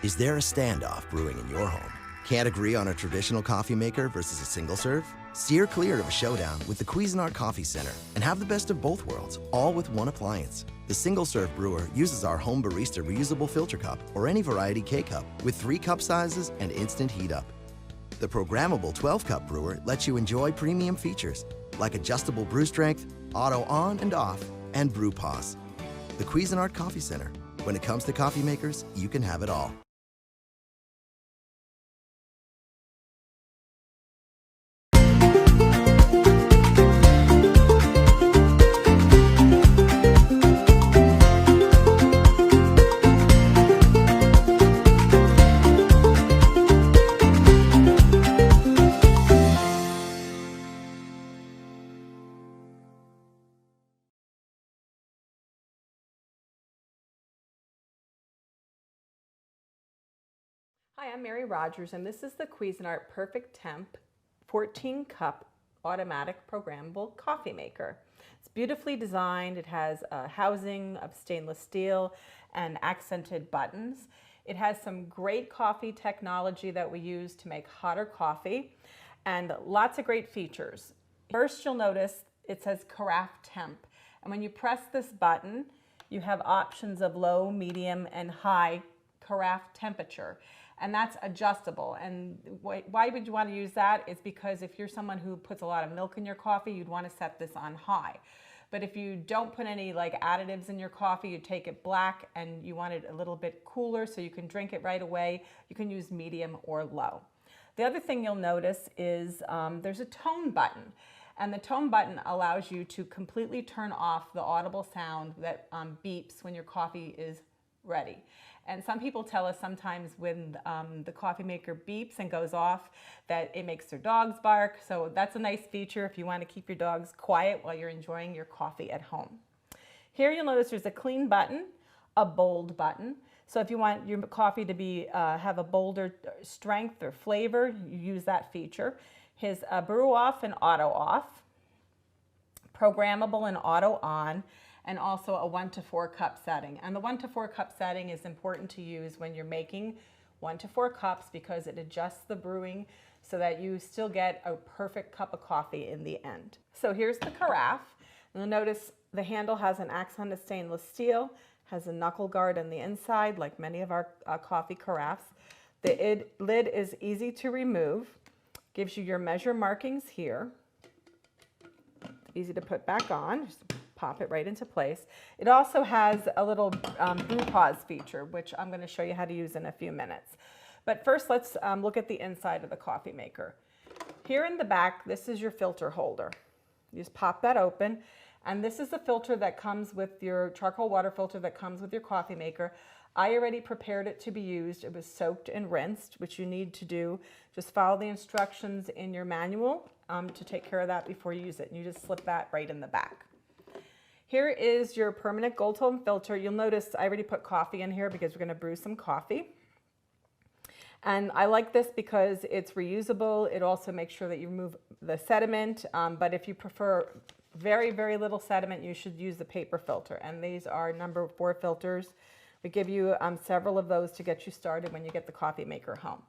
Is there a standoff brewing in your home? Can't agree on a traditional coffee maker versus a single serve? Steer clear of a showdown with the Cuisinart Coffee Center and have the best of both worlds, all with one appliance. The single serve brewer uses our home barista reusable filter cup or any variety K-cup with 3 cup sizes and instant heat up. The programmable 12-cup brewer lets you enjoy premium features like adjustable brew strength, auto on and off, and brew pause. The Cuisinart Coffee Center. When it comes to coffee makers, you can have it all. Hi, I'm Mary Rogers, and this is the Cuisinart Perfect Temp 14-cup automatic programmable coffee maker. It's beautifully designed. It has a housing of stainless steel and accented buttons. It has some great coffee technology that we use to make hotter coffee and lots of great features. First, you'll notice it says Carafe Temp, and when you press this button, you have options of low, medium, and high carafe temperature. And that's adjustable. And why would you want to use that? It's because if you're someone who puts a lot of milk in your coffee, you'd want to set this on high. But if you don't put any additives in your coffee, you take it black and you want it a little bit cooler so you can drink it right away, you can use medium or low. The other thing you'll notice is there's a tone button. And the tone button allows you to completely turn off the audible sound that beeps when your coffee is ready. And some people tell us sometimes when the coffee maker beeps and goes off that it makes their dogs bark. So that's a nice feature if you want to keep your dogs quiet while you're enjoying your coffee at home. Here you'll notice there's a clean button, a bold button. So if you want your coffee to be have a bolder strength or flavor, you use that feature. His brew off and auto off, programmable and auto on, and also a 1 to 4 cup setting. And the 1 to 4 cup setting is important to use when you're making 1 to 4 cups because it adjusts the brewing so that you still get a perfect cup of coffee in the end. So here's the carafe. You'll notice the handle has an accented stainless steel, has a knuckle guard on the inside like many of our coffee carafes. The lid is easy to remove, gives you your measure markings here. Easy to put back on. Just pop it right into place. It also has a little brew pause feature, which I'm going to show you how to use in a few minutes. But first, let's look at the inside of the coffee maker. Here in the back, this is your filter holder. You just pop that open, and this is the filter that comes with your charcoal water filter that comes with your coffee maker. I already prepared it to be used. It was soaked and rinsed, which you need to do. Just follow the instructions in your manual to take care of that before you use it. And you just slip that right in the back. Here is your permanent gold tone filter. You'll notice I already put coffee in here because we're going to brew some coffee. And I like this because it's reusable. It also makes sure that you remove the sediment. But if you prefer very, very little sediment, you should use the paper filter. And these are number 4 filters. We give you several of those to get you started when you get the coffee maker home.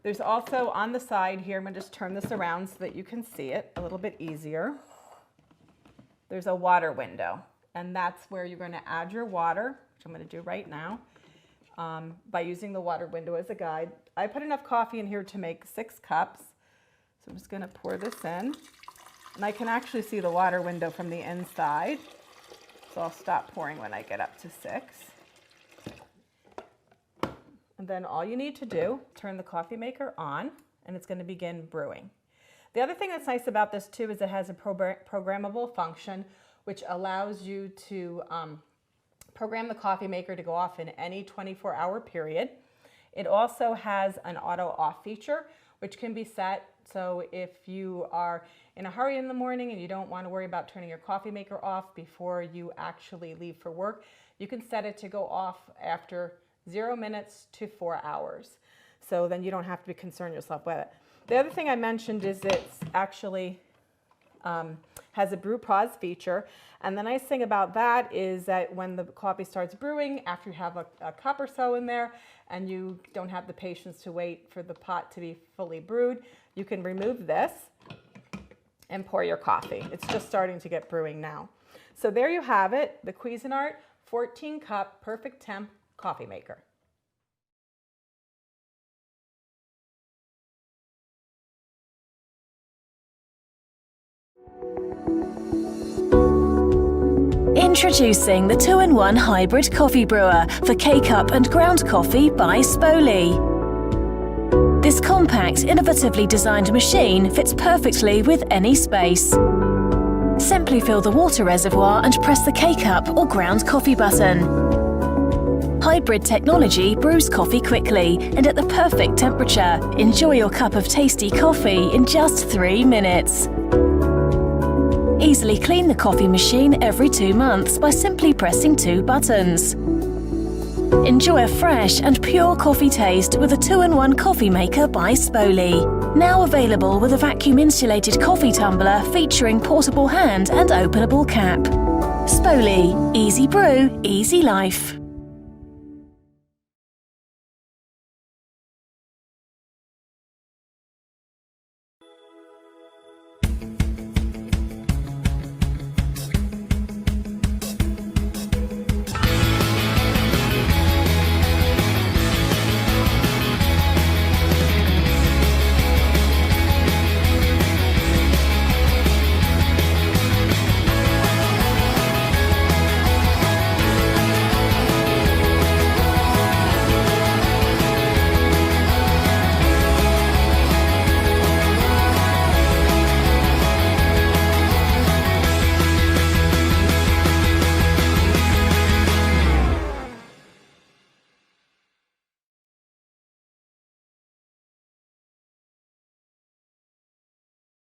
There's also on the side here, I'm going to just turn this around so that you can see it a little bit easier. There's a water window, and that's where you're going to add your water, which I'm going to do right now, by using the water window as a guide. I put enough coffee in here to make 6 cups, so I'm just going to pour this in. And I can actually see the water window from the inside, so I'll stop pouring when I get up to 6. And then all you need to do, turn the coffee maker on, and it's going to begin brewing. The other thing that's nice about this too is it has a programmable function which allows you to program the coffee maker to go off in any 24-hour period. It also has an auto off feature which can be set so if you are in a hurry in the morning and you don't want to worry about turning your coffee maker off before you actually leave for work, you can set it to go off after 0 minutes to 4 hours. So then you don't have to concern yourself with it. The other thing I mentioned is it's actually has a brew pause feature. And the nice thing about that is that when the coffee starts brewing, after you have a cup or so in there, and you don't have the patience to wait for the pot to be fully brewed, you can remove this and pour your coffee. It's just starting to get brewing now. So there you have it, the Cuisinart 14 cup perfect temp coffee maker. Introducing the 2-in-1 hybrid coffee brewer for K-Cup and ground coffee by Spoli. This compact, innovatively designed machine fits perfectly with any space. Simply fill the water reservoir and press the K-Cup or ground coffee button. Hybrid technology brews coffee quickly and at the perfect temperature. Enjoy your cup of tasty coffee in just 3 minutes. Easily clean the coffee machine every 2 months by simply pressing 2 buttons. Enjoy a fresh and pure coffee taste with a 2-in-1 coffee maker by Spoli. Now available with a vacuum-insulated coffee tumbler featuring portable hand and openable cap. Spoli. Easy brew, easy life.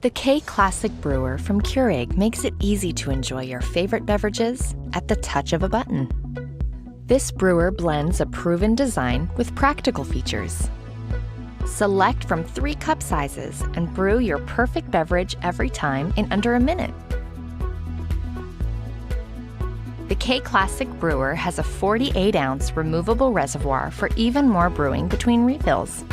The K-Classic Brewer from Keurig makes it easy to enjoy your favorite beverages at the touch of a button. This brewer blends a proven design with practical features. Select from 3 cup sizes and brew your perfect beverage every time in under a minute. The K-Classic Brewer has a 48-ounce removable reservoir for even more brewing between refills.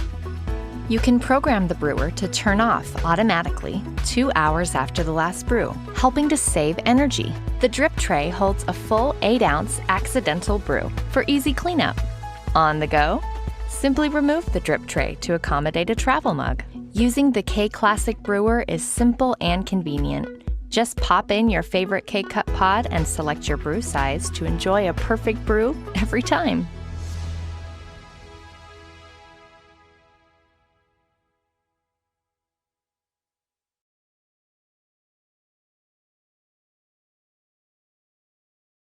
You can program the brewer to turn off automatically 2 hours after the last brew, helping to save energy. The drip tray holds a full 8-ounce accidental brew for easy cleanup. On the go? Simply remove the drip tray to accommodate a travel mug. Using the K-Classic Brewer is simple and convenient. Just pop in your favorite K-Cup pod and select your brew size to enjoy a perfect brew every time.